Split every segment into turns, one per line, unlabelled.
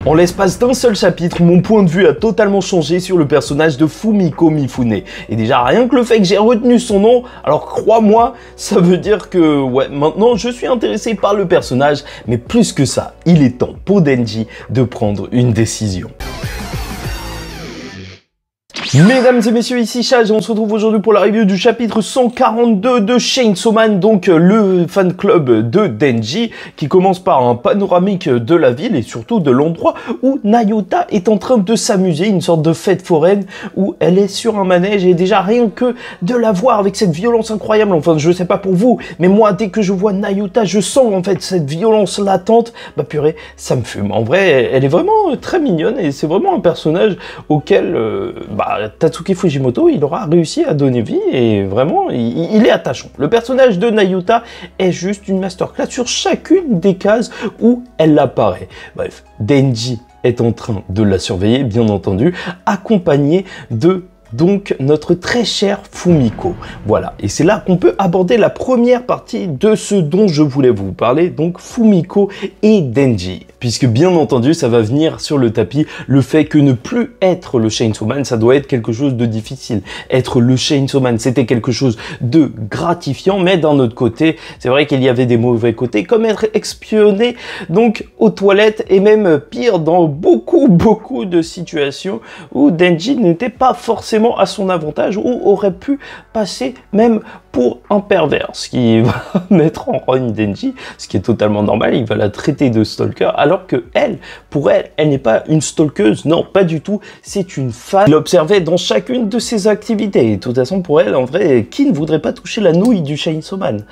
En l'espace d'un seul chapitre, mon point de vue a totalement changé sur le personnage de Fumiko Mifune. Et déjà, rien que le fait que j'ai retenu son nom, alors crois-moi, ça veut dire que, ouais, maintenant je suis intéressé par le personnage, mais plus que ça, il est temps pour Denji de prendre une décision. Mesdames et messieurs, ici Chage et on se retrouve aujourd'hui pour la review du chapitre 142 de Chainsaw Man, donc le fan club de Denji, qui commence par un panoramique de la ville et surtout de l'endroit où Nayuta est en train de s'amuser, une sorte de fête foraine où elle est sur un manège et déjà rien que de la voir avec cette violence incroyable, enfin je sais pas pour vous, mais moi dès que je vois Nayuta, je sens en fait cette violence latente, bah purée, ça me fume. En vrai, elle est vraiment très mignonne et c'est vraiment un personnage auquel, Tatsuki Fujimoto, il aura réussi à donner vie et vraiment, il est attachant. Le personnage de Nayuta est juste une masterclass sur chacune des cases où elle apparaît. Bref, Denji est en train de la surveiller, bien entendu, accompagné de donc notre très cher Fumiko. Voilà, et c'est là qu'on peut aborder la première partie de ce dont je voulais vous parler, donc Fumiko et Denji. Puisque bien entendu, ça va venir sur le tapis, le fait que ne plus être le Chainsaw Man, ça doit être quelque chose de difficile. Être le Chainsaw Man, c'était quelque chose de gratifiant, mais d'un autre côté, c'est vrai qu'il y avait des mauvais côtés, comme être espionné donc aux toilettes, et même pire, dans beaucoup de situations où Denji n'était pas forcément à son avantage ou aurait pu passer même pour un pervers, ce qui va mettre en rogne Denji, ce qui est totalement normal, il va la traiter de stalker, alors que elle, pour elle, elle n'est pas une stalkeuse, non, pas du tout, c'est une fan. Il observait dans chacune de ses activités, et de toute façon pour elle, en vrai, qui ne voudrait pas toucher la nouille du Chainsaw Man ?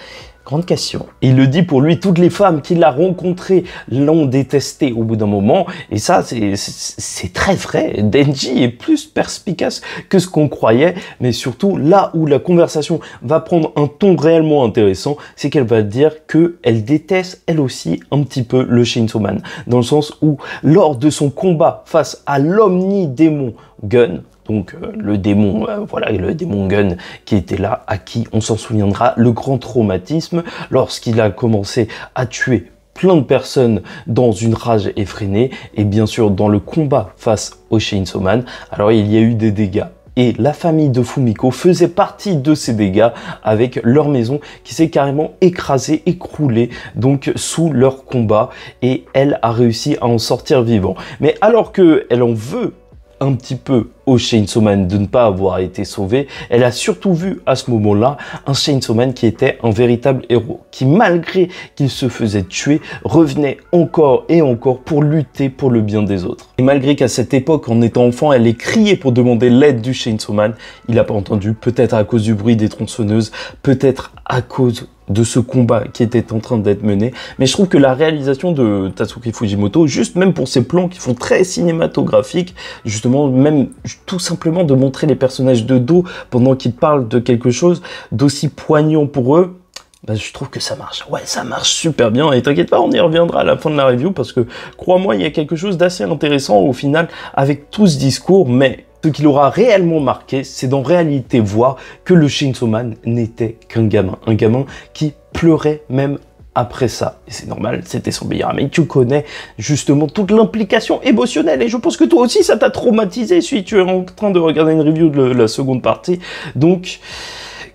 Grande question. Il le dit pour lui, toutes les femmes qu'il a rencontrées l'ont détesté au bout d'un moment. Et ça, c'est très vrai. Denji est plus perspicace que ce qu'on croyait. Mais surtout, là où la conversation va prendre un ton réellement intéressant, c'est qu'elle va dire qu'elle déteste, elle aussi, un petit peu le Chainsaw Man. Dans le sens où, lors de son combat face à l'omni-démon Gun, donc le démon, voilà, le démon Gun qui était là, à qui on s'en souviendra, le grand traumatisme lorsqu'il a commencé à tuer plein de personnes dans une rage effrénée et bien sûr dans le combat face au Chainsaw Man, alors il y a eu des dégâts. Et la famille de Fumiko faisait partie de ces dégâts avec leur maison qui s'est carrément écrasée, écroulée donc sous leur combat et elle a réussi à en sortir vivant. Mais alors qu'elle en veut un petit peu au Chainsaw Man de ne pas avoir été sauvé, elle a surtout vu à ce moment-là un Chainsaw Man qui était un véritable héros, qui malgré qu'il se faisait tuer, revenait encore et encore pour lutter pour le bien des autres. Et malgré qu'à cette époque, en étant enfant, elle ait crié pour demander l'aide du Chainsaw Man, il n'a pas entendu, peut-être à cause du bruit des tronçonneuses, peut-être à cause de ce combat qui était en train d'être mené, mais je trouve que la réalisation de Tatsuki Fujimoto, juste même pour ses plans qui font très cinématographiques, justement même tout simplement de montrer les personnages de dos pendant qu'ils parlent de quelque chose d'aussi poignant pour eux, bah, je trouve que ça marche. Ouais, ça marche super bien. Et t'inquiète pas, on y reviendra à la fin de la review parce que, crois-moi, il y a quelque chose d'assez intéressant au final avec tout ce discours. Mais ce qui l'aura réellement marqué, c'est d'en réalité voir que le Chainsaw Man n'était qu'un gamin. Un gamin qui pleurait même après ça. Et c'est normal, c'était son meilleur ami. Tu connais justement toute l'implication émotionnelle. Et je pense que toi aussi, ça t'a traumatisé si tu es en train de regarder une review de la seconde partie. Donc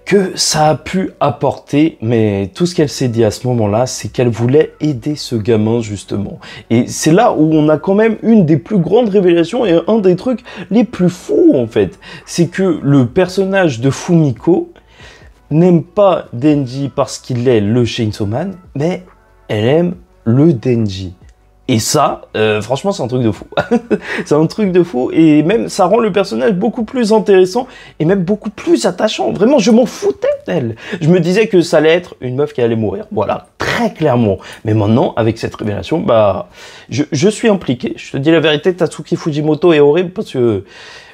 que ça a pu apporter, mais tout ce qu'elle s'est dit à ce moment-là, c'est qu'elle voulait aider ce gamin, justement. Et c'est là où on a quand même une des plus grandes révélations et un des trucs les plus fous, en fait. C'est que le personnage de Fumiko n'aime pas Denji parce qu'il est le Chainsaw Man, mais elle aime le Denji. Et ça, franchement, c'est un truc de fou. C'est un truc de fou et même ça rend le personnage beaucoup plus intéressant et même beaucoup plus attachant. Vraiment, je m'en foutais d'elle. Je me disais que ça allait être une meuf qui allait mourir. Voilà, très clairement. Mais maintenant, avec cette révélation, bah, je suis impliqué. Je te dis la vérité, Tatsuki Fujimoto est horrible parce que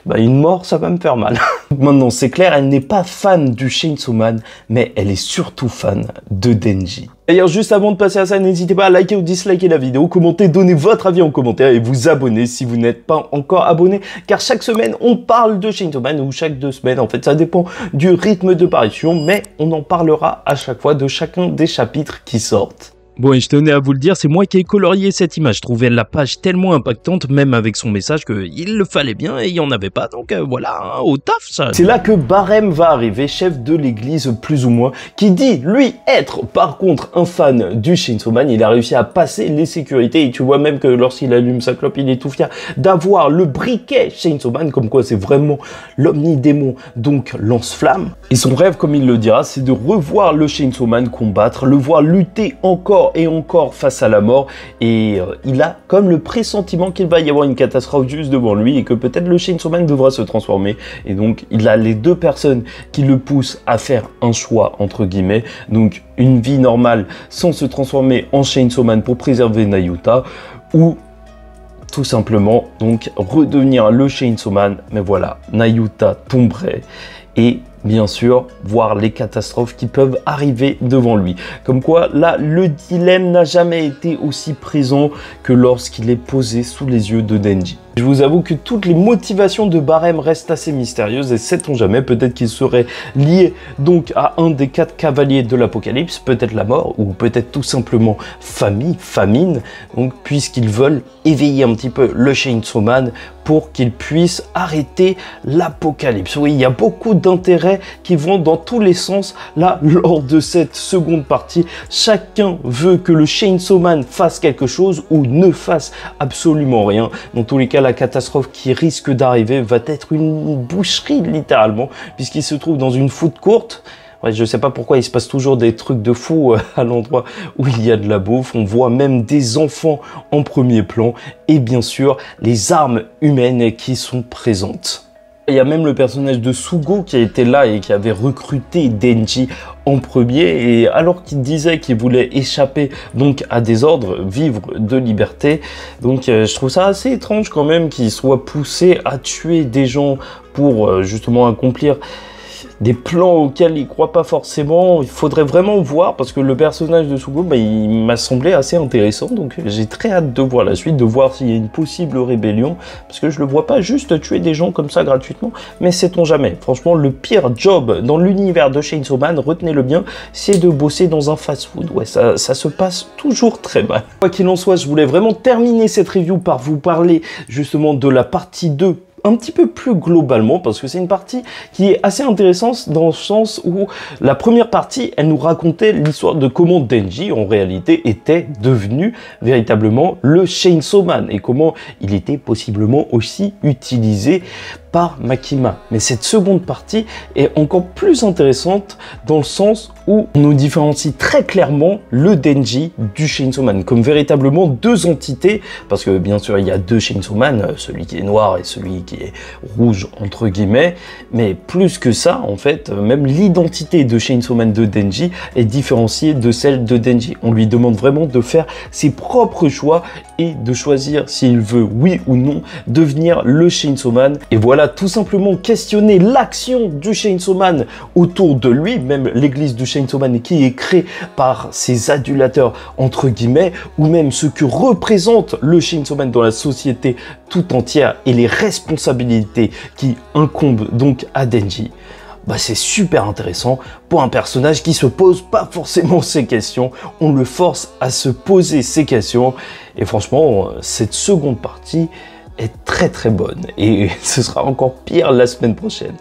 bah, une mort, ça va me faire mal. Maintenant, c'est clair, elle n'est pas fan du Chainsaw Man, mais elle est surtout fan de Denji. D'ailleurs, juste avant de passer à ça, n'hésitez pas à liker ou disliker la vidéo, commenter, donner votre avis en commentaire et vous abonner si vous n'êtes pas encore abonné, car chaque semaine, on parle de Chainsaw Man, ou chaque 2 semaines, en fait, ça dépend du rythme de parution, mais on en parlera à chaque fois de chacun des chapitres qui sortent. Bon, et je tenais à vous le dire, c'est moi qui ai colorié cette image. Je trouvais la page tellement impactante, même avec son message, qu'il le fallait bien et il n'y en avait pas. Donc voilà, hein, au taf ça. C'est là que Barême va arriver, chef de l'église plus ou moins, qui dit, lui, être par contre un fan du Chainsaw Man. Il a réussi à passer les sécurités et tu vois même que lorsqu'il allume sa clope, il est tout fier d'avoir le briquet Chainsaw Man, comme quoi c'est vraiment l'omnidémon, donc lance-flamme. Et son rêve, comme il le dira, c'est de revoir le Chainsaw Man combattre, le voir lutter encore et encore face à la mort, et il a comme le pressentiment qu'il va y avoir une catastrophe juste devant lui et que peut-être le Chainsaw Man devra se transformer, et donc il a les deux personnes qui le poussent à faire un choix entre guillemets, donc une vie normale sans se transformer en Chainsaw Man pour préserver Nayuta, ou tout simplement donc redevenir le Chainsaw Man. Mais voilà, Nayuta tomberait et bien sûr voir les catastrophes qui peuvent arriver devant lui. Comme quoi là, le dilemme n'a jamais été aussi présent que lorsqu'il est posé sous les yeux de Denji. Je vous avoue que toutes les motivations de Barême restent assez mystérieuses et sait-on jamais, peut-être qu'il serait lié donc à un des 4 cavaliers de l'Apocalypse, peut-être la mort ou peut-être tout simplement famine, donc puisqu'ils veulent éveiller un petit peu le Chainsaw Man pour qu'il puisse arrêter l'Apocalypse. Oui, il y a beaucoup d'intérêts qui vont dans tous les sens là lors de cette seconde partie. Chacun veut que le Chainsaw Man fasse quelque chose ou ne fasse absolument rien. Dans tous les cas, la catastrophe qui risque d'arriver va être une boucherie littéralement, puisqu'il se trouve dans une food court. Ouais, je sais pas pourquoi il se passe toujours des trucs de fou à l'endroit où il y a de la bouffe. On voit même des enfants en premier plan et bien sûr les armes humaines qui sont présentes. Il y a même le personnage de Sugo qui a été là et qui avait recruté Denji en premier, et alors qu'il disait qu'il voulait échapper donc à des ordres, vivre de liberté, donc je trouve ça assez étrange quand même qu'il soit poussé à tuer des gens pour justement accomplir des plans auxquels il croit pas forcément. Il faudrait vraiment voir, parce que le personnage de Sugo, il m'a semblé assez intéressant, donc j'ai très hâte de voir la suite, de voir s'il y a une possible rébellion, parce que je le vois pas juste tuer des gens comme ça gratuitement, mais sait-on jamais. Franchement, le pire job dans l'univers de Chainsaw Man, retenez-le bien, c'est de bosser dans un fast-food. Ouais, ça se passe toujours très mal. Quoi qu'il en soit, je voulais vraiment terminer cette review par vous parler justement de la partie 2 un petit peu plus globalement, parce que c'est une partie qui est assez intéressante dans le sens où la première partie, elle nous racontait l'histoire de comment Denji, en réalité, était devenu véritablement le Chainsaw Man et comment il était possiblement aussi utilisé par Makima. Mais cette seconde partie est encore plus intéressante dans le sens où on nous différencie très clairement le Denji du Chainsaw Man comme véritablement deux entités, parce que bien sûr il y a deux Chainsaw Man, celui qui est noir et celui qui est rouge entre guillemets, mais plus que ça en fait, même l'identité de Chainsaw Man de Denji est différenciée de celle de Denji. On lui demande vraiment de faire ses propres choix et de choisir s'il veut oui ou non devenir le Chainsaw Man. Et voilà, tout simplement questionner l'action du Chainsaw Man autour de lui, même l'église du Chainsaw Man qui est créée par ses adulateurs entre guillemets, ou même ce que représente le Chainsaw Man dans la société tout entière et les responsabilités qui incombent donc à Denji. C'est super intéressant pour un personnage qui se pose pas forcément ces questions. On le force à se poser ces questions. Et franchement, cette seconde partie est très très bonne. Et ce sera encore pire la semaine prochaine.